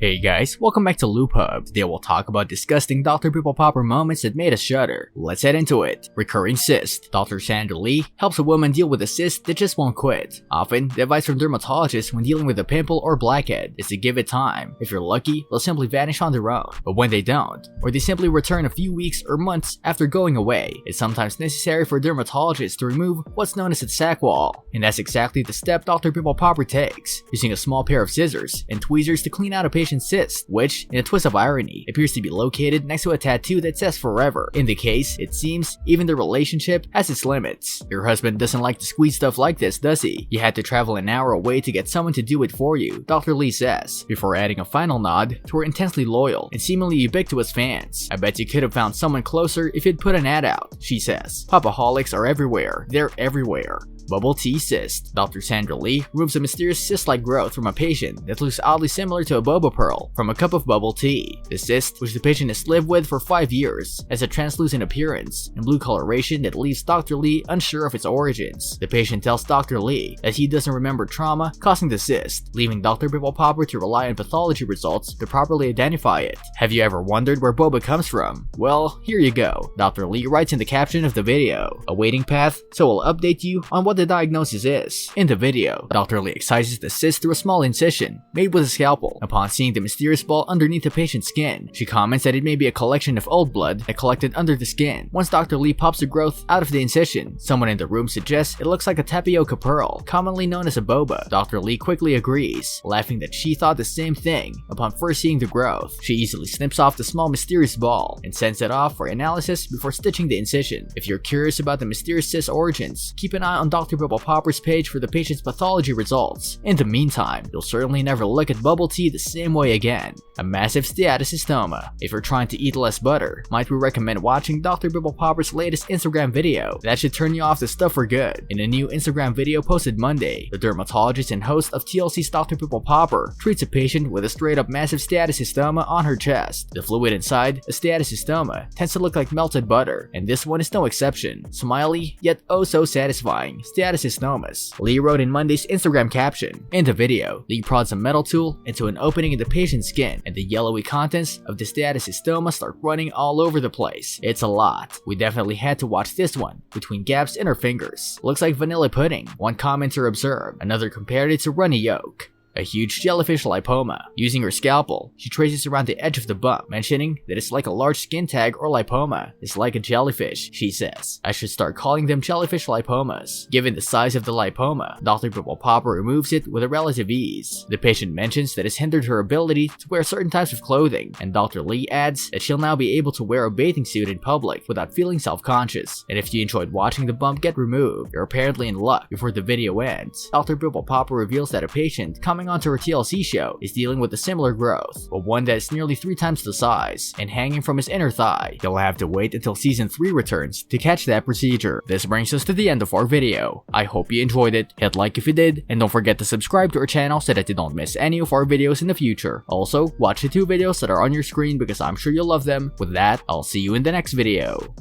Hey guys, welcome back to Loop Hub. Today we'll talk about disgusting Dr. Pimple popper moments that made us shudder. Let's head into it. Recurring cyst. Dr. Sandra Lee helps a woman deal with a cyst that just won't quit. Often, the advice from dermatologists when dealing with a pimple or blackhead is to give it time. If you're lucky, they'll simply vanish on their own. But when they don't, or they simply return a few weeks or months after going away, it's sometimes necessary for dermatologists to remove what's known as a sac wall. And that's exactly the step Dr. Pimple popper takes, using a small pair of scissors and tweezers to clean out a patient's cyst, which, in a twist of irony, appears to be located next to a tattoo that says forever. In the case, it seems even the relationship has its limits. Your husband doesn't like to squeeze stuff like this, does he? You had to travel an hour away to get someone to do it for you, Dr. Lee says, before adding a final nod to her intensely loyal and seemingly ubiquitous fans. I bet you could have found someone closer if you'd put an ad out, she says. Popaholics are everywhere. They're everywhere. Bubble tea cyst. Dr. Sandra Lee removes a mysterious cyst-like growth from a patient that looks oddly similar to a boba pearl from a cup of bubble tea. The cyst, which the patient has lived with for 5 years, has a translucent appearance and blue coloration that leaves Dr. Lee unsure of its origins. The patient tells Dr. Lee that he doesn't remember trauma causing the cyst, leaving Dr. Pimple popper to rely on pathology results to properly identify it. Have you ever wondered where boba comes from? Well, here you go. Dr. Lee writes in the caption of the video, "A waiting path, so we'll update you on what the diagnosis is." In the video, Dr. Lee excises the cyst through a small incision made with a scalpel. Upon seeing the mysterious ball underneath the patient's skin, she comments that it may be a collection of old blood that collected under the skin. Once Dr. Lee pops the growth out of the incision, someone in the room suggests it looks like a tapioca pearl, commonly known as a boba. Dr. Lee quickly agrees, laughing that she thought the same thing upon first seeing the growth. She easily snips off the small mysterious ball and sends it off for analysis before stitching the incision. If you're curious about the mysterious cyst origins, keep an eye on Dr. Pimple popper's page for the patient's pathology results. In the meantime, you'll certainly never look at bubble tea the same way again. A massive steatocystoma. If you're trying to eat less butter, might we recommend watching Dr. Pimple popper's latest Instagram video? That should turn you off the stuff for good. In a new Instagram video posted Monday, the dermatologist and host of TLC's Dr. Pimple popper treats a patient with a straight up massive steatocystoma on her chest. The fluid inside a steatocystoma tends to look like melted butter, and this one is no exception. Smiley, yet oh so satisfying steatocystomas. Lee wrote in Monday's Instagram caption. In the video, Lee prods a metal tool into an opening in the patient's skin, and the yellowy contents of the steatocystoma start running all over the place. It's a lot. We definitely had to watch this one between gaps in her fingers. Looks like vanilla pudding, one commenter observed. Another compared it to runny yolk. A huge jellyfish lipoma. Using her scalpel, she traces around the edge of the bump, mentioning that it's like a large skin tag or lipoma. It's like a jellyfish, she says. I should start calling them jellyfish lipomas. Given the size of the lipoma, Dr. Pimple popper removes it with a relative ease. The patient mentions that it's hindered her ability to wear certain types of clothing, and Dr. Lee adds that she'll now be able to wear a bathing suit in public without feeling self-conscious. And if you enjoyed watching the bump get removed, you're apparently in luck. Before the video ends, Dr. Pimple popper reveals that a patient coming onto her TLC show is dealing with a similar growth, but one that is nearly 3 times the size and hanging from his inner thigh. You'll have to wait until season 3 returns to catch that procedure. This brings us to the end of our video. I hope you enjoyed it. Hit like if you did, and don't forget to subscribe to our channel so that you don't miss any of our videos in the future. Also, watch the 2 videos that are on your screen because I'm sure you'll love them. With that, I'll see you in the next video.